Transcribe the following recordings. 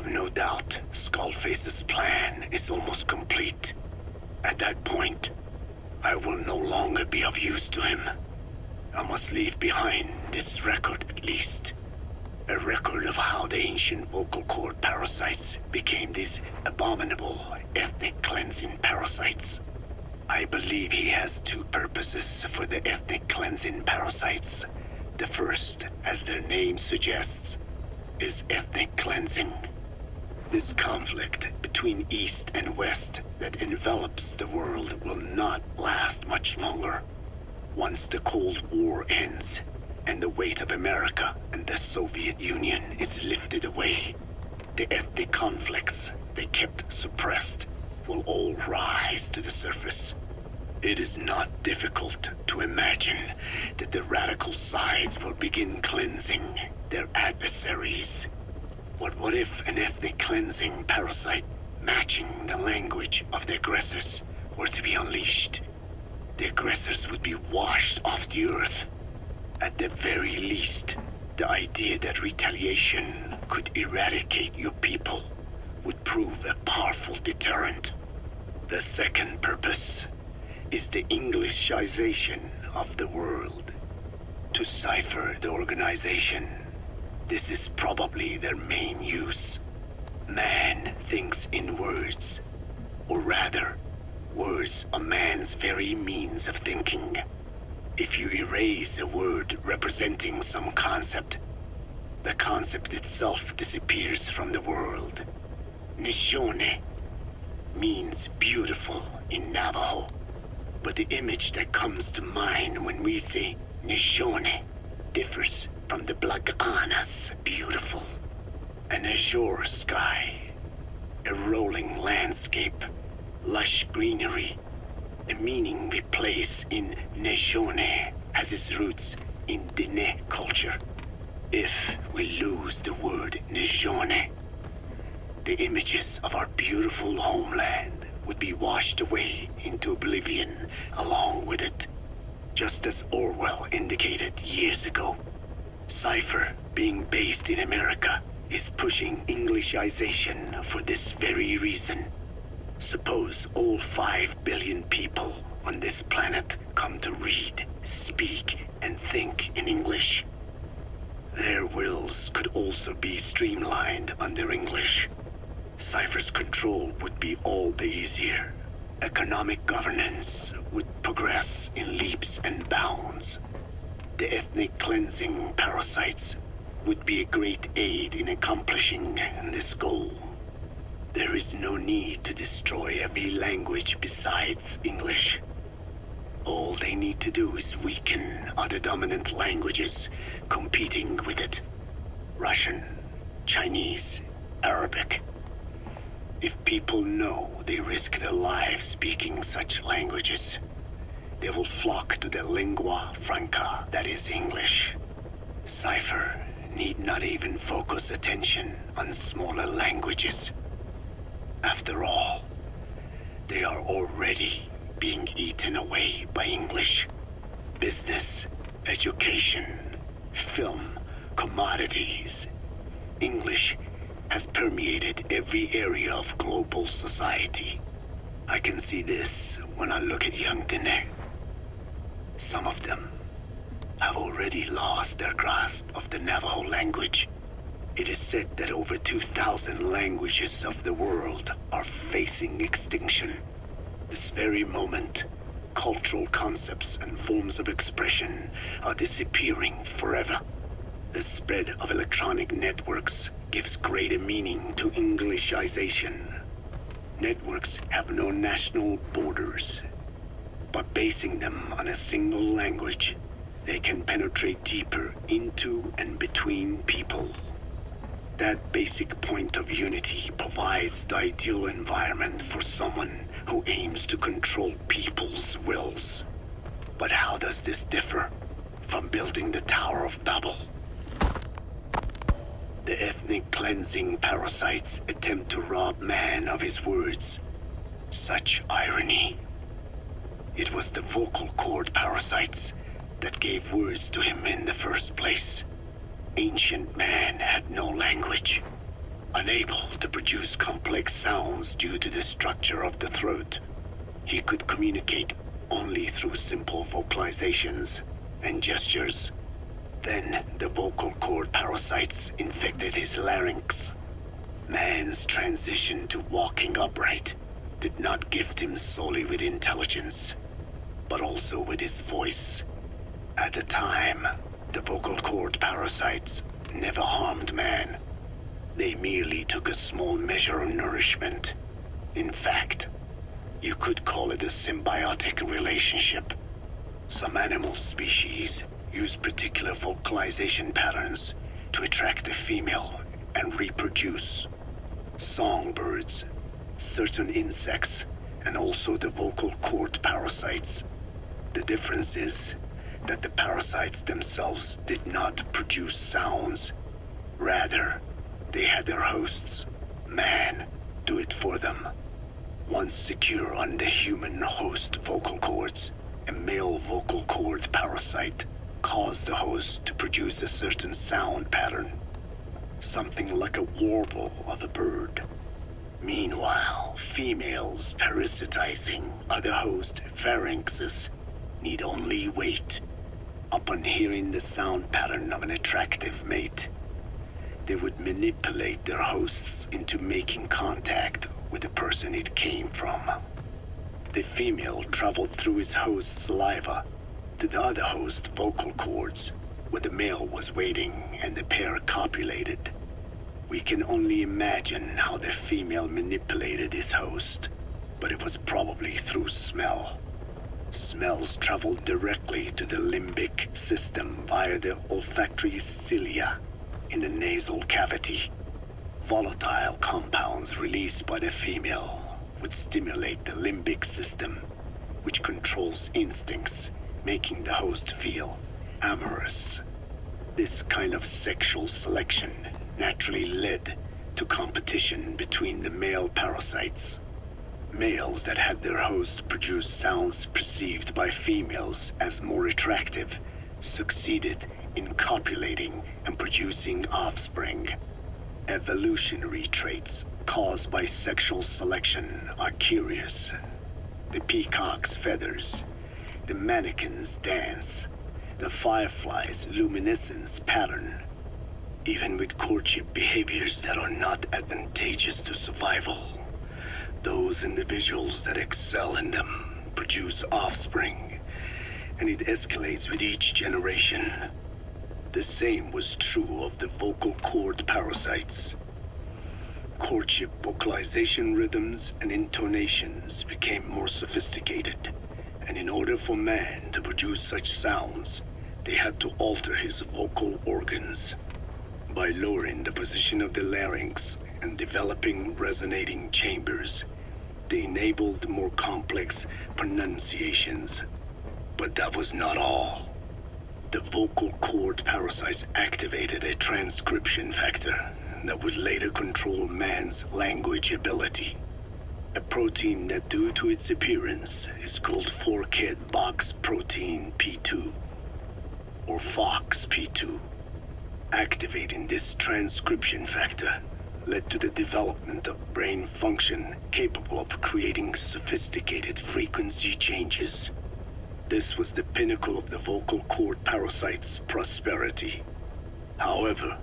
no doubt Skullface's plan is almost complete. At that point, I will no longer be of use to him. I must leave behind this record at least. A record of how the ancient vocal cord parasites became these abominable ethnic cleansing parasites. I believe he has two purposes for the ethnic cleansing parasites. The first, as their name suggests, is ethnic cleansing. This conflict between East and West that envelops the world will not last much longer. Once the Cold War ends, and the weight of America and the Soviet Union is lifted away, the ethnic conflicts they kept suppressed will all rise to the surface. It is not difficult to imagine that the radical sides will begin cleansing their adversaries. But what if an ethnic cleansing parasite matching the language of the aggressors were to be unleashed? The aggressors would be washed off the earth. At the very least, the idea that retaliation could eradicate your people would prove a powerful deterrent. The second purpose is the Englishization of the world. To cipher the organization, this is probably their main use. Man thinks in words, or rather, words are man's very means of thinking. If you erase a word representing some concept, the concept itself disappears from the world. Nishone means beautiful in Navajo, but the image that comes to mind when we say Nishone differs from the Blagana's beautiful. An azure sky, a rolling landscape, lush greenery. The meaning we place in Nishone has its roots in Dene culture. If we lose the word Nishone, the images of our beautiful homeland would be washed away into oblivion along with it, just as Orwell indicated years ago. Cipher, being based in America, is pushing Englishization for this very reason. Suppose all 5 billion people on this planet come to read, speak, and think in English. Their wills could also be streamlined under English. Cipher's control would be all the easier. Economic governance would progress in leaps and bounds. The ethnic cleansing parasites would be a great aid in accomplishing this goal. There is no need to destroy every language besides English. All they need to do is weaken other dominant languages competing with it. Russian, Chinese, Arabic. If people know they risk their lives speaking such languages, they will flock to the lingua franca that is English. Cipher need not even focus attention on smaller languages. After all, they are already being eaten away by English. Business, education, film, commodities. English has permeated every area of global society. I can see this when I look at young Dene. Some of them have already lost their grasp of the Navajo language. It is said that over 2,000 languages of the world are facing extinction. This very moment, cultural concepts and forms of expression are disappearing forever. The spread of electronic networks gives greater meaning to Englishization. Networks have no national borders. By basing them on a single language, they can penetrate deeper into and between people. That basic point of unity provides the ideal environment for someone who aims to control people's wills. But how does this differ from building the Tower of Babel? The ethnic cleansing parasites attempt to rob man of his words. Such irony. It was the vocal cord parasites that gave words to him in the first place. Ancient man had no language. Unable to produce complex sounds due to the structure of the throat, he could communicate only through simple vocalizations and gestures. Then the vocal cord parasites infected his larynx. Man's transition to walking upright did not gift him solely with intelligence, but also with his voice. At the time, the vocal cord parasites never harmed man. They merely took a small measure of nourishment. In fact, you could call it a symbiotic relationship. Some animal species use particular vocalization patterns to attract a female and reproduce. Songbirds, certain insects, and also the vocal cord parasites. The difference is that the parasites themselves did not produce sounds. Rather, they had their hosts, man, do it for them. Once secure on the human host vocal cords, a male vocal cord parasite caused the host to produce a certain sound pattern, something like a warble of a bird. Meanwhile, females parasitizing other host pharynxes need only wait. Upon hearing the sound pattern of an attractive mate, they would manipulate their hosts into making contact with the person it came from. The female traveled through his host's saliva to the other host's vocal cords, where the male was waiting and the pair copulated. We can only imagine how the female manipulated his host, but it was probably through smell. Smells traveled directly to the limbic system via the olfactory cilia in the nasal cavity. Volatile compounds released by the female would stimulate the limbic system, which controls instincts, making the host feel amorous. This kind of sexual selection naturally led to competition between the male parasites. Males that had their hosts produce sounds perceived by females as more attractive succeeded in copulating and producing offspring. Evolutionary traits caused by sexual selection are curious. The peacock's feathers, the mannequin's dance, the firefly's luminescence pattern. Even with courtship behaviors that are not advantageous to survival, those individuals that excel in them produce offspring, and it escalates with each generation. The same was true of the vocal cord parasites. Courtship vocalization rhythms and intonations became more sophisticated, and in order for man to produce such sounds, they had to alter his vocal organs. By lowering the position of the larynx and developing resonating chambers, they enabled more complex pronunciations. But that was not all. The vocal cord parasites activated a transcription factor that would later control man's language ability. A protein that, due to its appearance, is called forkhead box protein P2, or FOXP2. Activating this transcription factor led to the development of brain function capable of creating sophisticated frequency changes. This was the pinnacle of the vocal cord parasite's prosperity. However,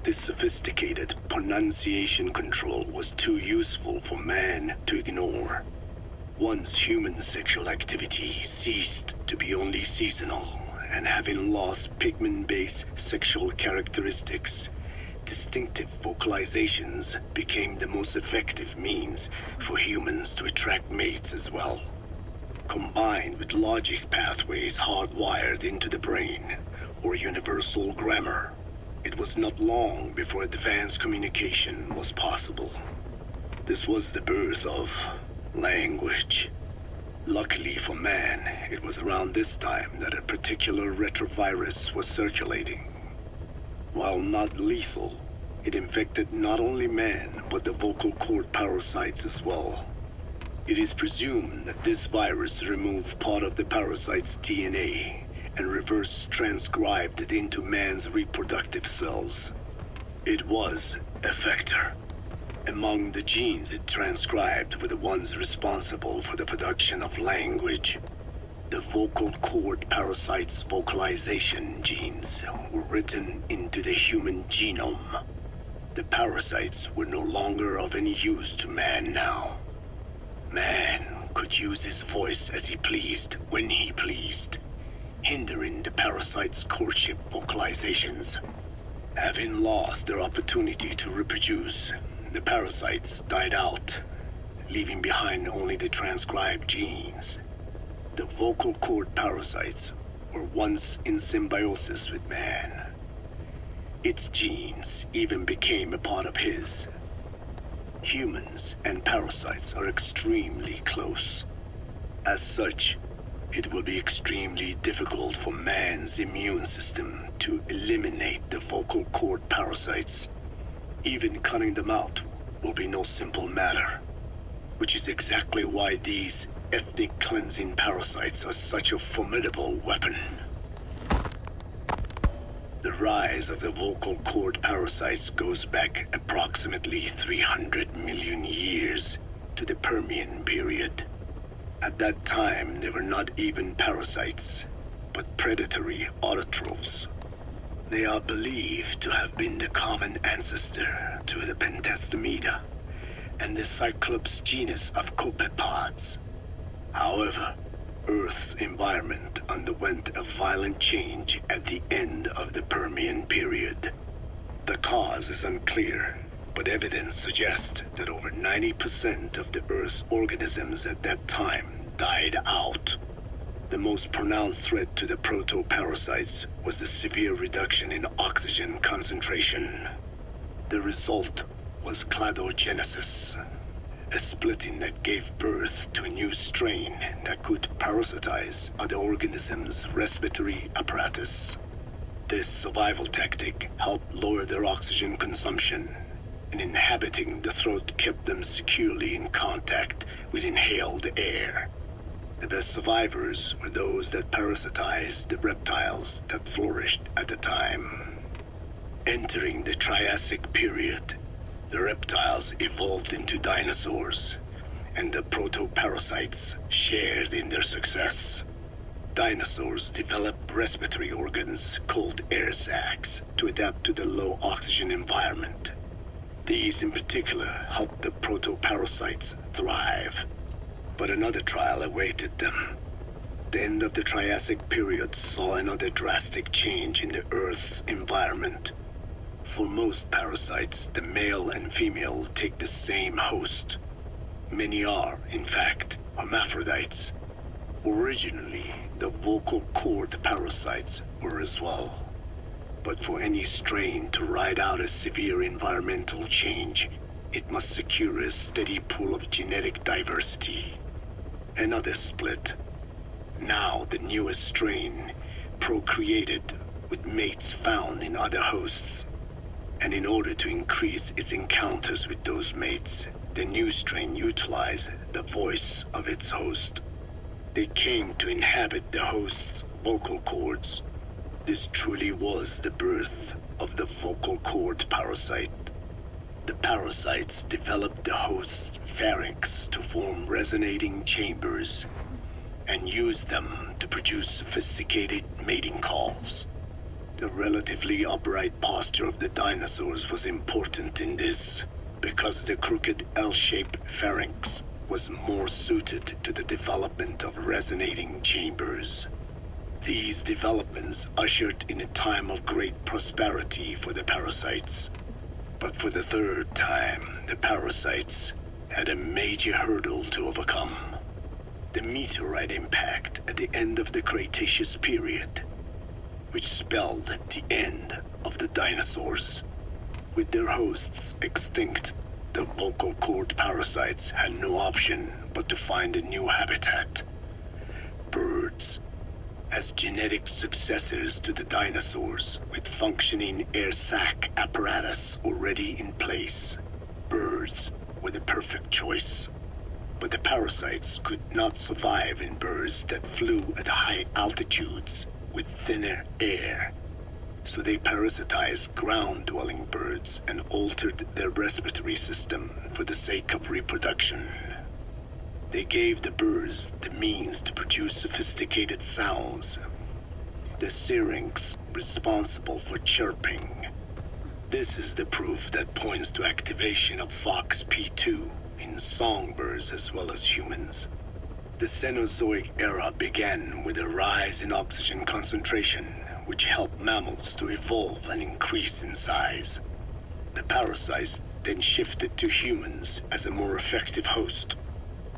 this sophisticated pronunciation control was too useful for man to ignore. Once human sexual activity ceased to be only seasonal, and having lost pigment-based sexual characteristics, distinctive vocalizations became the most effective means for humans to attract mates as well. Combined with logic pathways hardwired into the brain, or universal grammar, it was not long before advanced communication was possible. This was the birth of language. Luckily for man, it was around this time that a particular retrovirus was circulating. While not lethal, it infected not only man, but the vocal cord parasites as well. It is presumed that this virus removed part of the parasite's DNA and reverse transcribed it into man's reproductive cells. It was a vector, Among the genes it transcribed were the ones responsible for the production of language. The vocal cord parasite's vocalization genes were written into the human genome. The parasites were no longer of any use to man now. Man could use his voice as he pleased, when he pleased, hindering the parasite's courtship vocalizations. Having lost their opportunity to reproduce, the parasites died out, leaving behind only the transcribed genes. The vocal cord parasites were once in symbiosis with man. Its genes even became a part of his. Humans and parasites are extremely close. As such, it will be extremely difficult for man's immune system to eliminate the vocal cord parasites. Even cutting them out will be no simple matter, which is exactly why these ethnic cleansing parasites are such a formidable weapon. The rise of the vocal cord parasites goes back approximately 300 million years to the Permian period. At that time, they were not even parasites, but predatory autotrophs. They are believed to have been the common ancestor to the Pentastomida and the Cyclops genus of copepods. However, Earth's environment underwent a violent change at the end of the Permian period. The cause is unclear, but evidence suggests that over 90% of the Earth's organisms at that time died out. The most pronounced threat to the proto-parasites was the severe reduction in oxygen concentration. The result was cladogenesis, a splitting that gave birth to a new strain that could parasitize other organisms' respiratory apparatus. This survival tactic helped lower their oxygen consumption, and inhabiting the throat kept them securely in contact with inhaled air. The best survivors were those that parasitized the reptiles that flourished at the time. Entering the Triassic period, the reptiles evolved into dinosaurs, and the proto-parasites shared in their success. Dinosaurs developed respiratory organs called air sacs to adapt to the low oxygen environment. These in particular helped the proto-parasites thrive. But another trial awaited them. The end of the Triassic period saw another drastic change in the Earth's environment. For most parasites, the male and female take the same host. Many are, in fact, hermaphrodites. Originally, the vocal cord parasites were as well. But for any strain to ride out a severe environmental change, it must secure a steady pool of genetic diversity. Another split. Now the newest strain procreated with mates found in other hosts. And in order to increase its encounters with those mates, the new strain utilized the voice of its host. They came to inhabit the host's vocal cords. This truly was the birth of the vocal cord parasite. The parasites developed the host's pharynx to form resonating chambers and used them to produce sophisticated mating calls. The relatively upright posture of the dinosaurs was important in this, because the crooked L-shaped pharynx was more suited to the development of resonating chambers. These developments ushered in a time of great prosperity for the parasites. But for the third time, the parasites had a major hurdle to overcome. The meteorite impact at the end of the Cretaceous period, which spelled the end of the dinosaurs. With their hosts extinct, the vocal cord parasites had no option but to find a new habitat. Birds. As genetic successors to the dinosaurs, with functioning air sac apparatus already in place, birds were the perfect choice. But the parasites could not survive in birds that flew at high altitudes with thinner air. So they parasitized ground-dwelling birds and altered their respiratory system for the sake of reproduction. They gave the birds the means to produce sophisticated sounds, the syrinx responsible for chirping. This is the proof that points to activation of FOXP2 in songbirds as well as humans. The Cenozoic era began with a rise in oxygen concentration, which helped mammals to evolve and increase in size. The parasites then shifted to humans as a more effective host.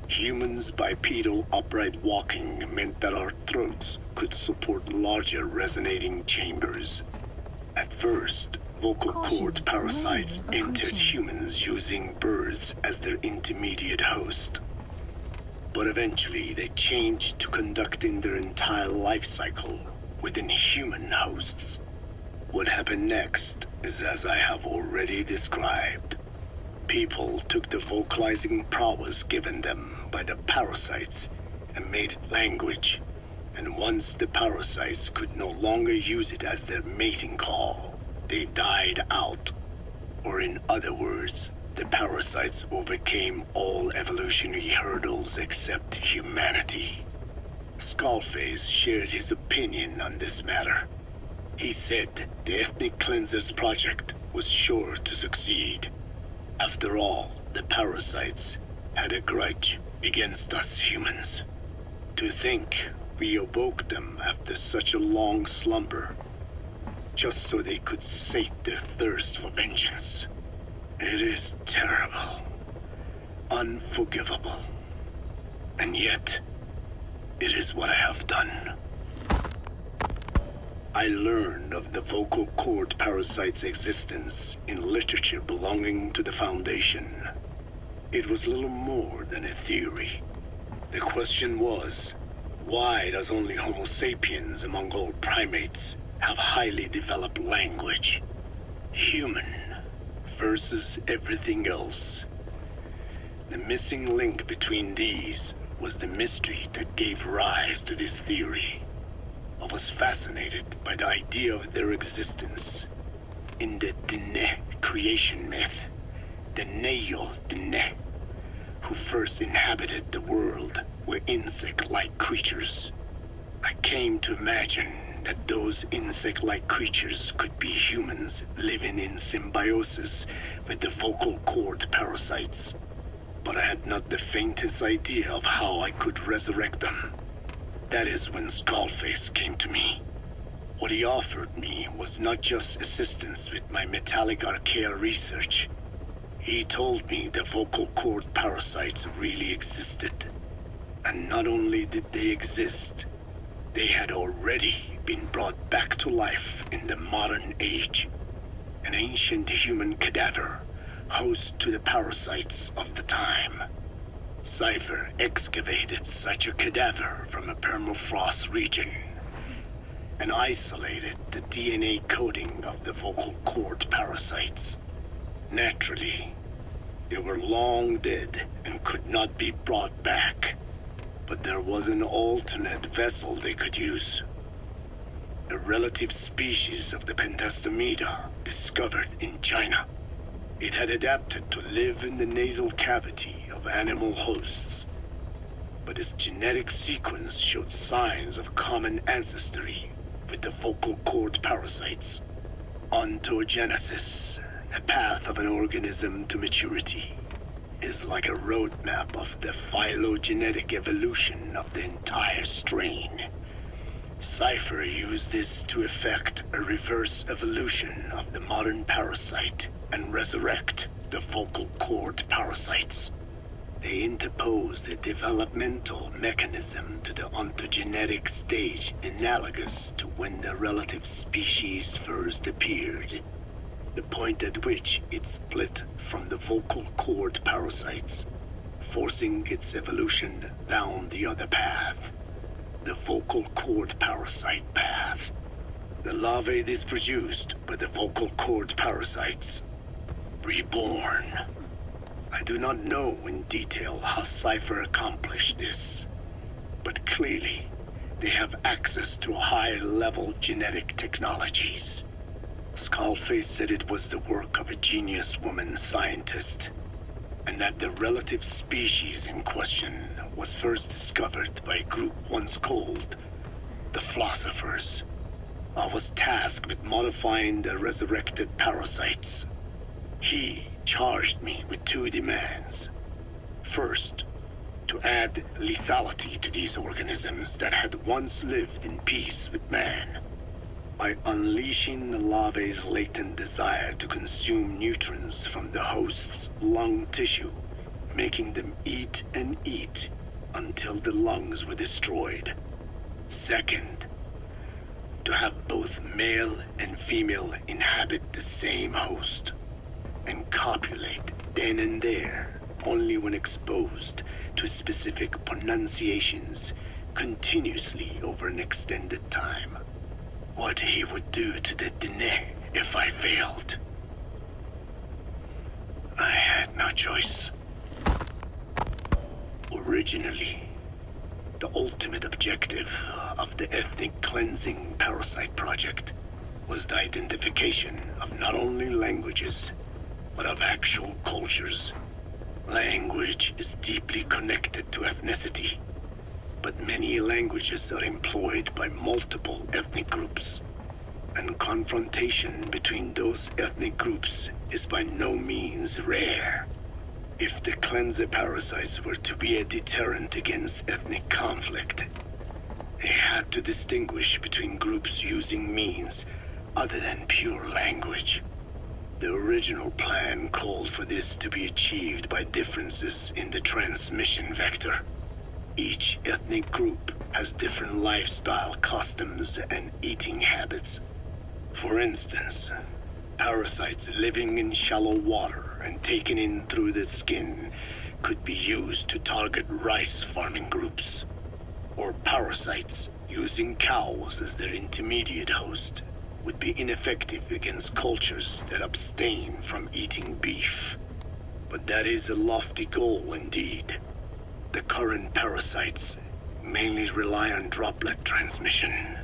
Humans' bipedal upright walking meant that our throats could support larger resonating chambers. At first, vocal cord parasites entered humans using birds as their intermediate host. But eventually they changed to conducting their entire life cycle within human hosts. What happened next is as I have already described. People took the vocalizing prowess given them by the parasites and made it language, and once the parasites could no longer use it as their mating call, they died out. Or in other words, the parasites overcame all evolutionary hurdles except humanity. Skullface shared his opinion on this matter. He said the Ethnic Cleansers Project was sure to succeed. After all, the parasites had a grudge against us humans. To think we awoke them after such a long slumber, just so they could sate their thirst for vengeance. It is terrible, unforgivable, and yet it is what I have done. I learned of the vocal cord parasite's existence in literature belonging to the Foundation. It was little more than a theory. The question was, why does only Homo sapiens among all primates have highly developed language? Human versus everything else. The missing link between these was the mystery that gave rise to this theory. I was fascinated by the idea of their existence. In the Dene creation myth, the Neo Dene, who first inhabited the world, were insect-like creatures. I came to imagine that those insect-like creatures could be humans living in symbiosis with the vocal cord parasites. But I had not the faintest idea of how I could resurrect them. That is when Skullface came to me. What he offered me was not just assistance with my metallic archaea research. He told me the vocal cord parasites really existed. And not only did they exist, they had already been brought back to life in the modern age. An ancient human cadaver, host to the parasites of the time. Cypher excavated such a cadaver from a permafrost region and isolated the DNA coding of the vocal cord parasites. Naturally, they were long dead and could not be brought back, but there was an alternate vessel they could use. A relative species of the Pentastomida discovered in China. It had adapted to live in the nasal cavity of animal hosts, but its genetic sequence showed signs of common ancestry with the vocal cord parasites. Ontogenesis, the path of an organism to maturity, is like a roadmap of the phylogenetic evolution of the entire strain. Cypher used this to effect a reverse evolution of the modern parasite and resurrect the vocal cord parasites. They interposed a developmental mechanism to the ontogenetic stage analogous to when the relative species first appeared, the point at which it split from the vocal cord parasites, forcing its evolution down the other path, the vocal cord parasite path. The larvae is produced by the vocal cord parasites, reborn. I do not know in detail how Cypher accomplished this, but clearly they have access to high-level genetic technologies. Skullface said it was the work of a genius woman scientist, and that the relative species in question was first discovered by a group once called the Philosophers. I was tasked with modifying the resurrected parasites. He charged me with two demands. First, to add lethality to these organisms that had once lived in peace with man, by unleashing the larvae's latent desire to consume nutrients from the host's lung tissue, making them eat and eat until the lungs were destroyed. Second, to have both male and female inhabit the same host and copulate then and there, only when exposed to specific pronunciations continuously over an extended time. What he would do to the Dene if I failed. I had no choice. Originally, the ultimate objective of the ethnic cleansing parasite project was the identification of not only languages, but of actual cultures. Language is deeply connected to ethnicity, but many languages are employed by multiple ethnic groups, and confrontation between those ethnic groups is by no means rare. If the cleanser parasites were to be a deterrent against ethnic conflict, they had to distinguish between groups using means other than pure language. The original plan called for this to be achieved by differences in the transmission vector. Each ethnic group has different lifestyle customs and eating habits. For instance, parasites living in shallow water and taken in through the skin could be used to target rice farming groups, or parasites using cows as their intermediate host would be ineffective against cultures that abstain from eating beef. But that is a lofty goal indeed. The current parasites mainly rely on droplet transmission.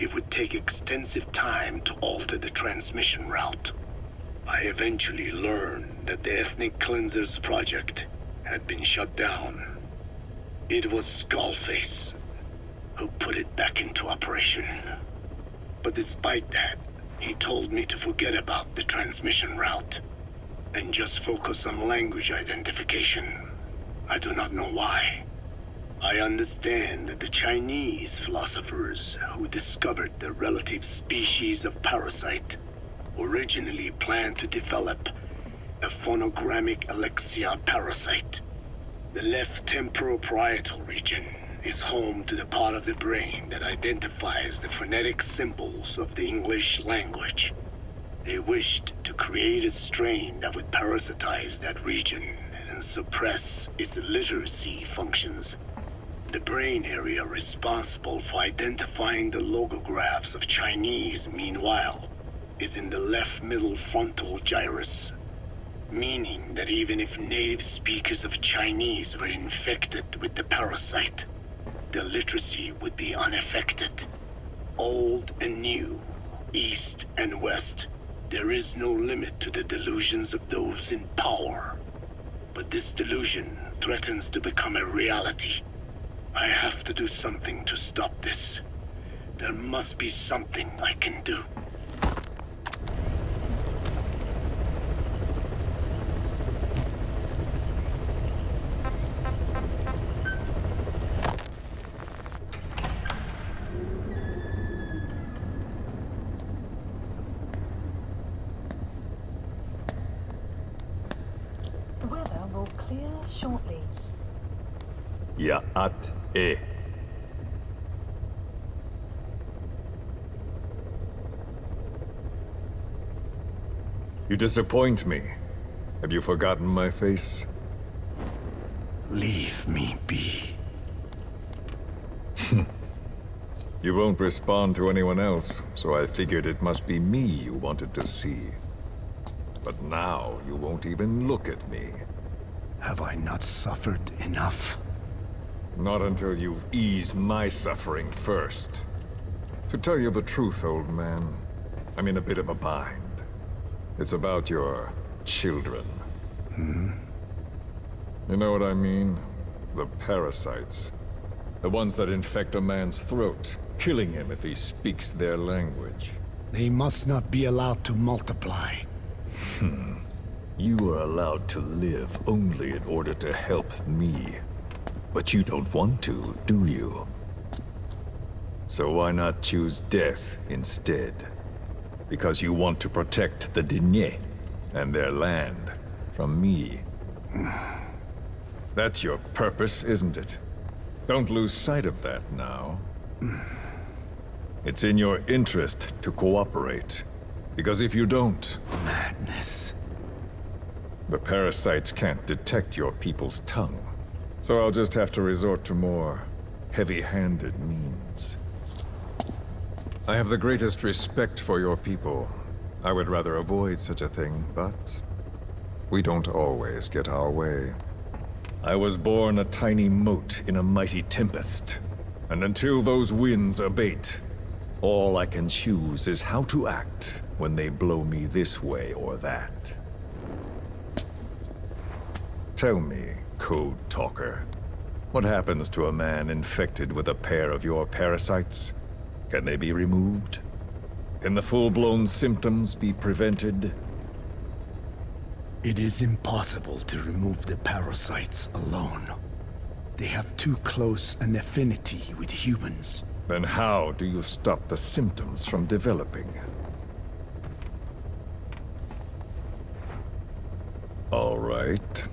It would take extensive time to alter the transmission route. I eventually learned that the Ethnic Cleansers project had been shut down. It was Skullface who put it back into operation. But despite that, he told me to forget about the transmission route and just focus on language identification. I do not know why. I understand that the Chinese philosophers who discovered the relative species of parasite originally planned to develop a phonogrammic Alexia parasite. The left temporal parietal region is home to the part of the brain that identifies the phonetic symbols of the English language. They wished to create a strain that would parasitize that region and suppress its literacy functions. The brain area responsible for identifying the logographs of Chinese, meanwhile, is in the left middle frontal gyrus, meaning that even if native speakers of Chinese were infected with the parasite, the literacy would be unaffected. Old and new, east and west, there is no limit to the delusions of those in power. But this delusion threatens to become a reality. I have to do something to stop this. There must be something I can do. The weather will clear shortly. a.k.a. You disappoint me. Have you forgotten my face? Leave me be. You won't respond to anyone else, so I figured it must be me you wanted to see. But now you won't even look at me. Have I not suffered enough? Not until you've eased my suffering first. To tell you the truth, old man, I'm in a bit of a bind. It's about your children. You know what I mean? The parasites. The ones that infect a man's throat, killing him if he speaks their language. They must not be allowed to multiply. You are allowed to live only in order to help me. But you don't want to, do you? So why not choose death instead? Because you want to protect the Diné and their land from me. That's your purpose, isn't it? Don't lose sight of that now. It's in your interest to cooperate. Because if you don't... Madness. The parasites can't detect your people's tongue. So I'll just have to resort to more heavy-handed means. I have the greatest respect for your people. I would rather avoid such a thing, but we don't always get our way. I was born a tiny mote in a mighty tempest, and until those winds abate, all I can choose is how to act when they blow me this way or that. Tell me, Code Talker, what happens to a man infected with a pair of your parasites? Can they be removed? Can the full-blown symptoms be prevented? It is impossible to remove the parasites alone. They have too close an affinity with humans. Then how do you stop the symptoms from developing? All right.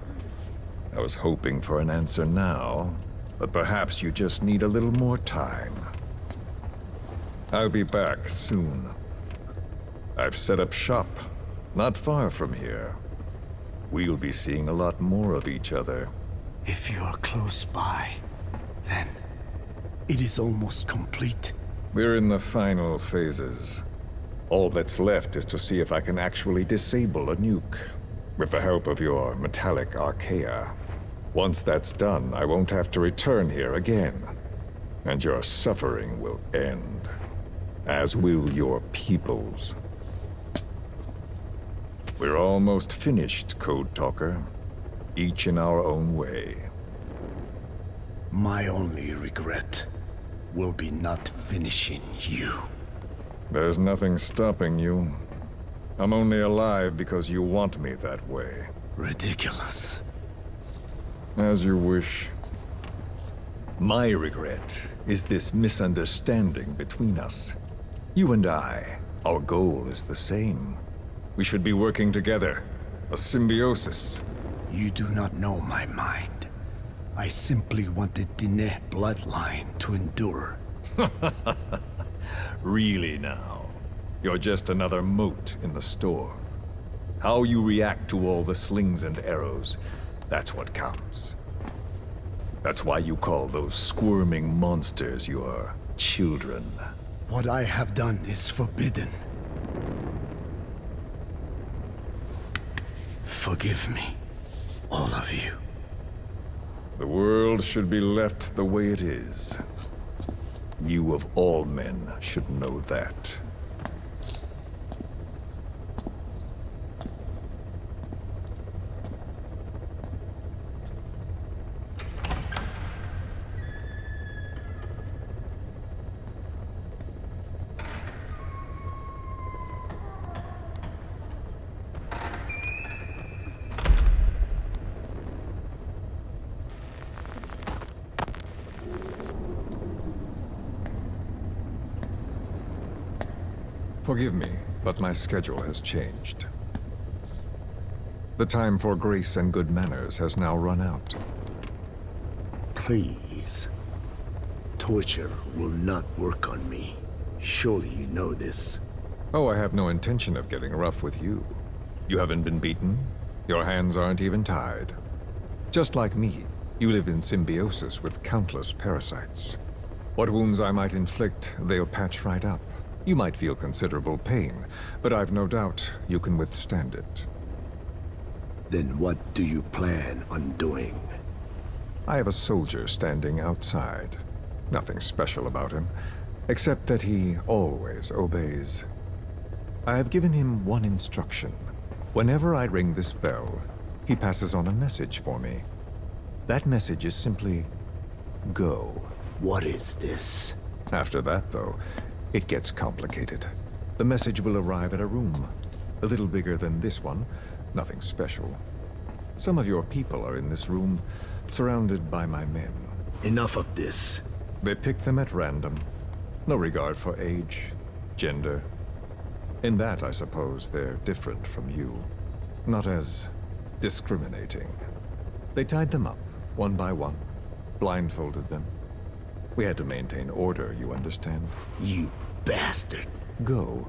I was hoping for an answer now, but perhaps you just need a little more time. I'll be back soon. I've set up shop, not far from here. We'll be seeing a lot more of each other. If you are close by, then it is almost complete. We're in the final phases. All that's left is to see if I can actually disable a nuke, with the help of your metallic a.k.a. Once that's done, I won't have to return here again, and your suffering will end, as will your people's. We're almost finished, Code Talker, each in our own way. My only regret will be not finishing you. There's nothing stopping you. I'm only alive because you want me that way. Ridiculous. As you wish. My regret is this misunderstanding between us. You and I, our goal is the same. We should be working together. A symbiosis. You do not know my mind. I simply want the Diné bloodline to endure. Really now? You're just another mote in the storm. How you react to all the slings and arrows, that's what counts. That's why you call those squirming monsters your children. What I have done is forbidden. Forgive me, all of you. The world should be left the way it is. You of all men should know that. Forgive me, but my schedule has changed. The time for grace and good manners has now run out. Please. Torture will not work on me. Surely you know this. Oh, I have no intention of getting rough with you. You haven't been beaten. Your hands aren't even tied. Just like me, you live in symbiosis with countless parasites. What wounds I might inflict, they'll patch right up. You might feel considerable pain, but I've no doubt you can withstand it. Then what do you plan on doing? I have a soldier standing outside. Nothing special about him, except that he always obeys. I have given him one instruction. Whenever I ring this bell, he passes on a message for me. That message is simply, go. What is this? After that, though, it gets complicated. The message will arrive at a room, a little bigger than this one, nothing special. Some of your people are in this room, surrounded by my men. Enough of this. They pick them at random. No regard for age, gender. In that, I suppose, they're different from you. Not as discriminating. They tied them up, one by one, blindfolded them. We had to maintain order, you understand? You bastard. Go.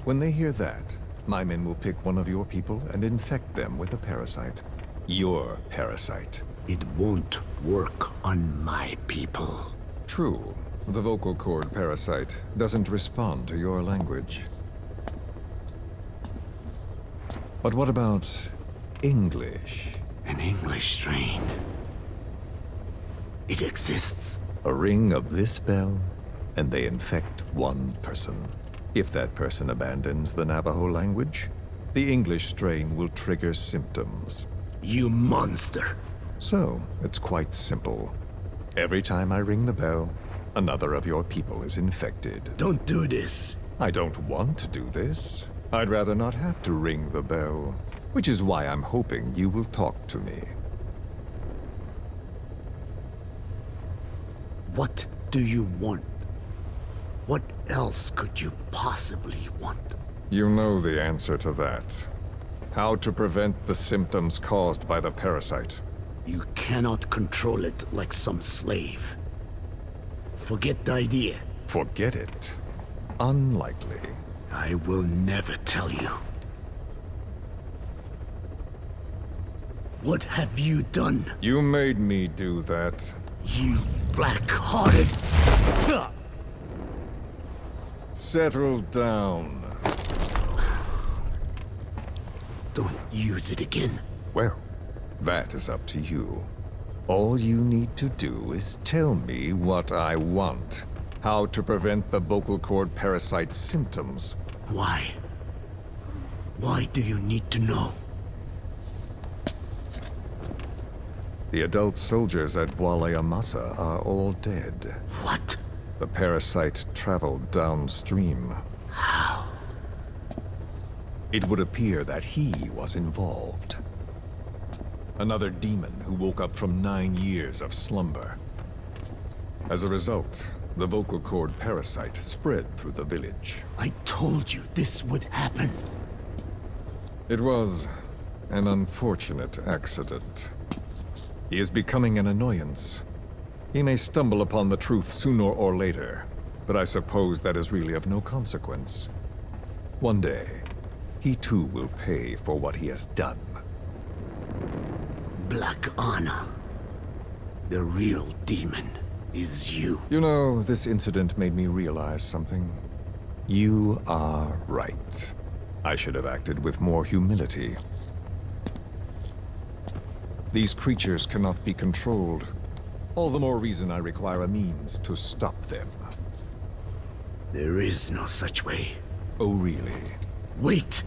When they hear that, my men will pick one of your people and infect them with a parasite. Your parasite. It won't work on my people. True. The vocal cord parasite doesn't respond to your language. But what about English? An English strain. It exists. A ring of this bell, and they infect one person. If that person abandons the Navajo language, the English strain will trigger symptoms. You monster. So, it's quite simple. Every time I ring the bell, another of your people is infected. Don't do this. I don't want to do this. I'd rather not have to ring the bell, which is why I'm hoping you will talk to me. What do you want? What else could you possibly want? You know the answer to that. How to prevent the symptoms caused by the parasite. You cannot control it like some slave. Forget the idea. Forget it. Unlikely. I will never tell you. What have you done? You made me do that. You black-hearted... Settle down. Don't use it again. Well, that is up to you. All you need to do is tell me what I want. How to prevent the vocal cord parasite symptoms. Why? Why do you need to know? The adult soldiers at Massa are all dead. What? The parasite traveled downstream. How? It would appear that he was involved. Another demon who woke up from 9 years of slumber. As a result, the vocal cord parasite spread through the village. I told you this would happen. It was an unfortunate accident. He is becoming an annoyance. He may stumble upon the truth sooner or later, but I suppose that is really of no consequence. One day, he too will pay for what he has done. Black Anna. The real demon is you. You know, this incident made me realize something. You are right. I should have acted with more humility. These creatures cannot be controlled. All the more reason I require a means to stop them. There is no such way. Oh, really? Wait!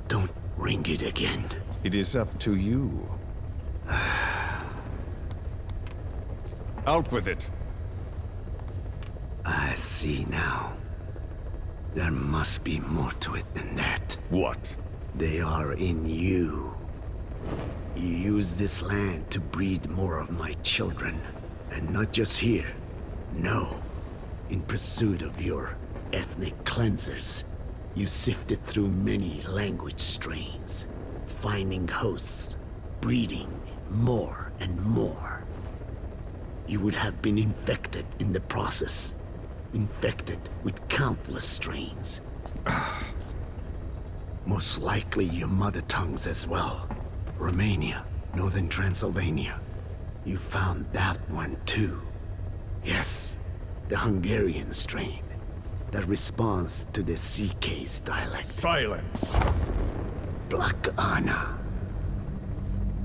Don't ring it again. It is up to you. Out with it! I see now. There must be more to it than that. What? They are in you. You use this land to breed more of my children. And not just here. No. In pursuit of your ethnic cleansers. You sifted through many language strains. Finding hosts. Breeding more and more. You would have been infected in the process. Infected with countless strains. Most likely your mother tongues as well. Romania, Northern Transylvania. You found that one too. Yes, the Hungarian strain. That responds to the CK's dialect. Silence! Black Anna.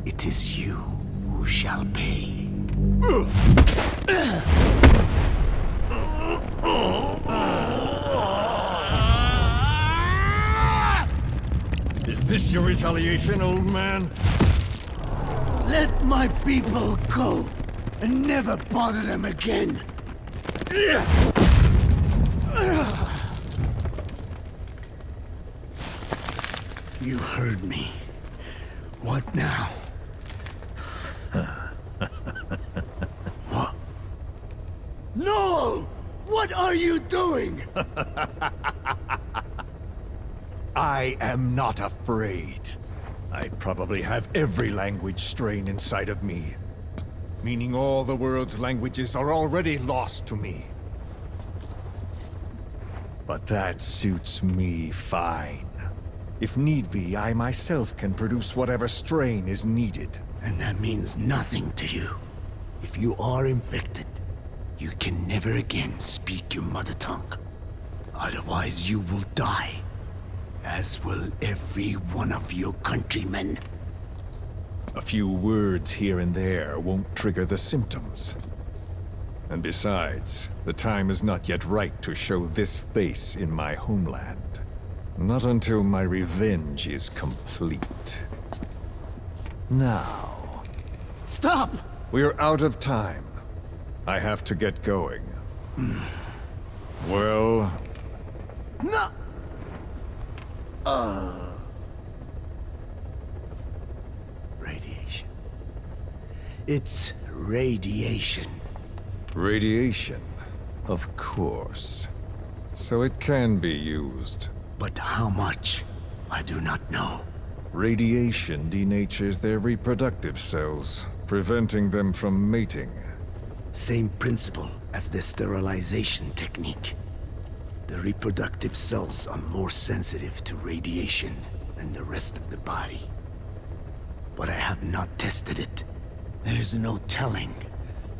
It is you who shall pay. this your retaliation, old man? Let my people go and never bother them again. You heard me. What now? What? No! What are you doing? I am not afraid. I probably have every language strain inside of me. Meaning all the world's languages are already lost to me. But that suits me fine. If need be, I myself can produce whatever strain is needed. And that means nothing to you. If you are infected, you can never again speak your mother tongue. Otherwise you will die. As will every one of your countrymen. A few words here and there won't trigger the symptoms. And besides, the time is not yet right to show this face in my homeland. Not until my revenge is complete. Now... Stop! We're out of time. I have to get going. Well... No! Radiation. It's radiation. Radiation, of course. So it can be used. But how much? I do not know. Radiation denatures their reproductive cells, preventing them from mating. Same principle as the sterilization technique. The reproductive cells are more sensitive to radiation than the rest of the body. But I have not tested it. There is no telling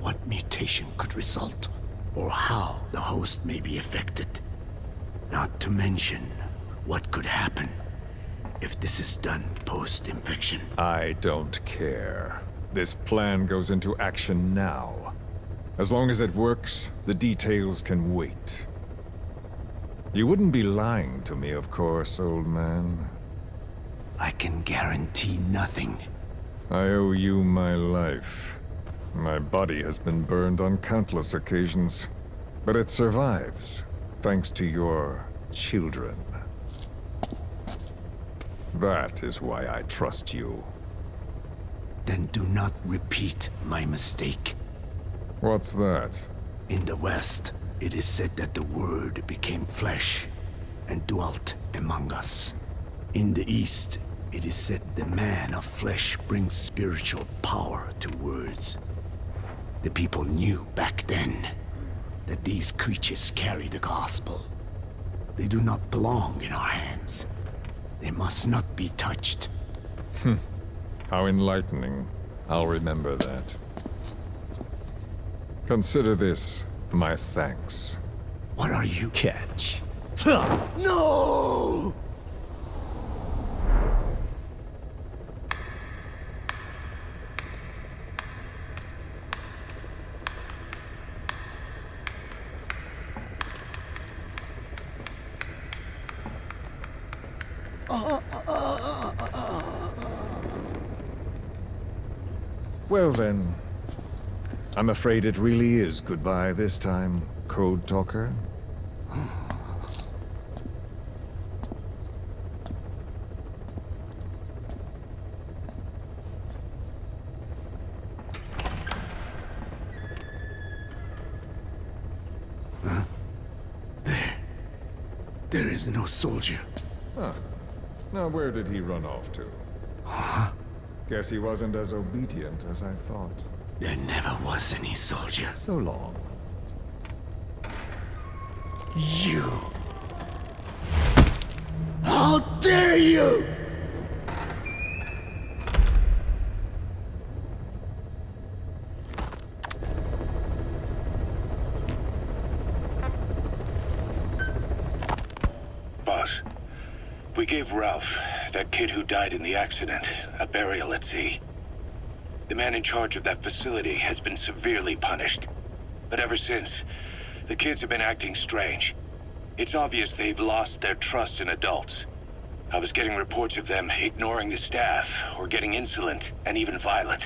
what mutation could result, or how the host may be affected. Not to mention what could happen if this is done post-infection. I don't care. This plan goes into action now. As long as it works, the details can wait. You wouldn't be lying to me, of course, old man. I can guarantee nothing. I owe you my life. My body has been burned on countless occasions, but it survives, thanks to your children. That is why I trust you. Then do not repeat my mistake. What's that? In the West, it is said that the Word became flesh and dwelt among us. In the East, it is said the man of flesh brings spiritual power to words. The people knew back then that these creatures carry the gospel. They do not belong in our hands. They must not be touched. How enlightening. I'll remember that. Consider this my thanks. What are you? Catch. No! Well then, I'm afraid it really is goodbye this time, Code Talker. There is no soldier. Huh. Now where did he run off to? Guess he wasn't as obedient as I thought. There never was any soldier. So long. You! How dare you! Boss, we gave Ralph, that kid who died in the accident, a burial at sea. The man in charge of that facility has been severely punished. But ever since, the kids have been acting strange. It's obvious they've lost their trust in adults. I was getting reports of them ignoring the staff, or getting insolent, and even violent.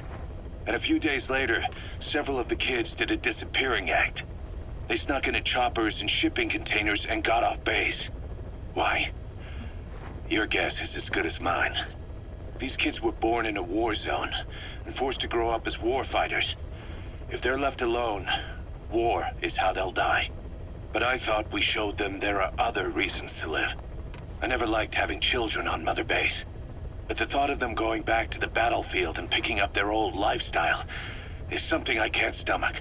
And a few days later, several of the kids did a disappearing act. They snuck into choppers and shipping containers and got off base. Why? Your guess is as good as mine. These kids were born in a war zone, and forced to grow up as warfighters. If they're left alone, war is how they'll die. But I thought we showed them there are other reasons to live. I never liked having children on Mother Base. But the thought of them going back to the battlefield and picking up their old lifestyle is something I can't stomach.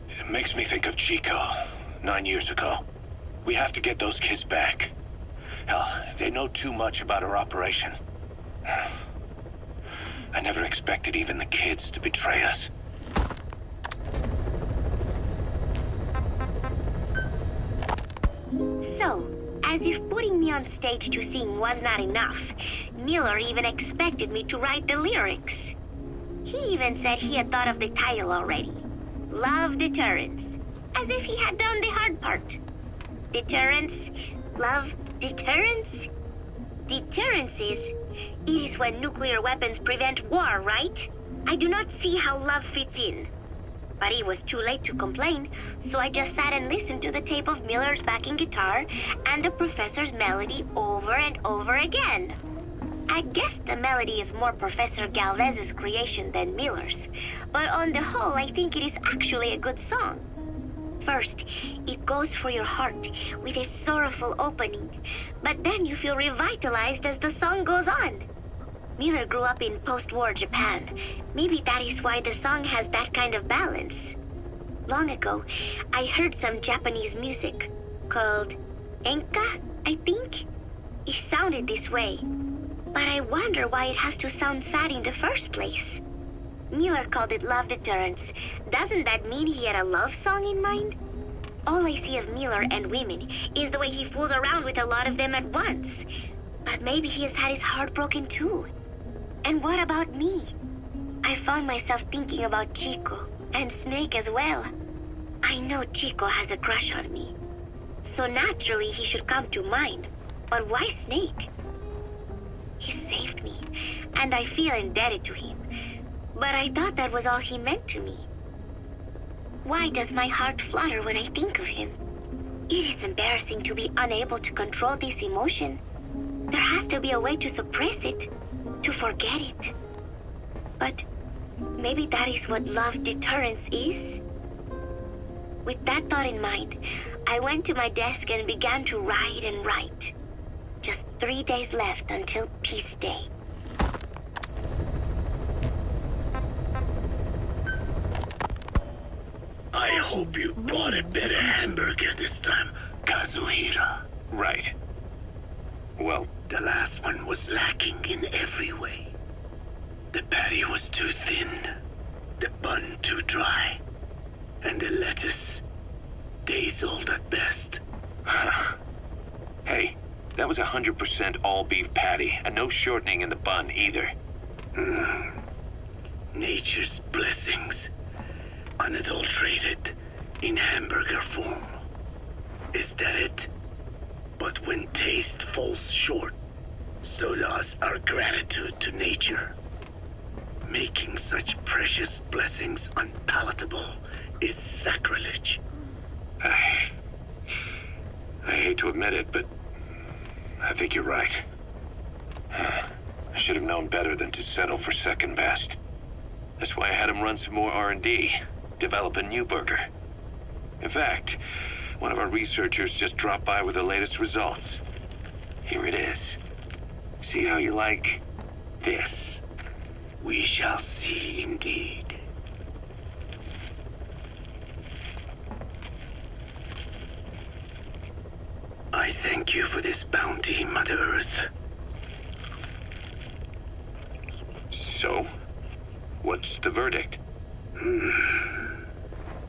It makes me think of Chico, 9 years ago. We have to get those kids back. Hell, they know too much about our operation. I never expected even the kids to betray us. So, as if putting me on stage to sing was not enough, Miller even expected me to write the lyrics. He even said he had thought of the title already. Love Deterrence. As if he had done the hard part. Deterrence? Love? Deterrence? Deterrence it is when nuclear weapons prevent war, right? I do not see how love fits in. But it was too late to complain, so I just sat and listened to the tape of Miller's backing guitar and the professor's melody over and over again. I guess the melody is more Professor Galvez's creation than Miller's, but on the whole I think it is actually a good song. First, it goes for your heart with a sorrowful opening, but then you feel revitalized as the song goes on. Miller grew up in post-war Japan. Maybe that is why the song has that kind of balance. Long ago, I heard some Japanese music called enka, I think. It sounded this way, but I wonder why it has to sound sad in the first place. Miller called it Love Deterrence. Doesn't that mean he had a love song in mind? All I see of Miller and women is the way he fools around with a lot of them at once. But maybe he has had his heart broken too. And what about me? I found myself thinking about Chico and Snake as well. I know Chico has a crush on me, so naturally he should come to mind. But why Snake? He saved me, and I feel indebted to him. But I thought that was all he meant to me. Why does my heart flutter when I think of him? It is embarrassing to be unable to control this emotion. There has to be a way to suppress it, to forget it. But maybe that is what love deterrence is? With that thought in mind, I went to my desk and began to write and write. Just 3 days left until Peace Day. I hope you bought a better hamburger this time, Kazuhira. Right. Well, the last one was lacking in every way. The patty was too thin, the bun too dry, and the lettuce days old at best. Hey, that was 100% all beef patty, and no shortening in the bun either. Nature's blessings, unadulterated, in hamburger form. Is that it? But when taste falls short, so does our gratitude to nature. Making such precious blessings unpalatable is sacrilege. I hate to admit it, but I think you're right. I should have known better than to settle for second best. That's why I had him run some more R&D, develop a new burger. In fact, one of our researchers just dropped by with the latest results. Here it is. See how you like this? We shall see indeed. I thank you for this bounty, Mother Earth. So, what's the verdict?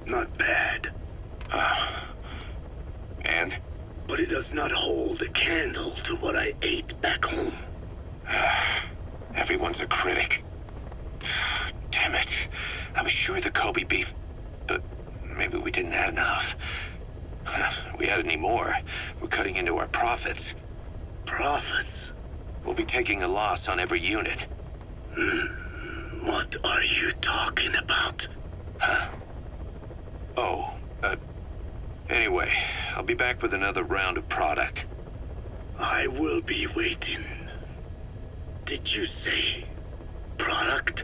Not bad. And? But it does not hold a candle to what I ate back home. Everyone's a critic. Damn it. I was sure the Kobe beef, but maybe we didn't add enough. If we add any more, we're cutting into our profits. Profits? We'll be taking a loss on every unit. What are you talking about? Huh? Oh, anyway, I'll be back with another round of product. I will be waiting. Did you say product?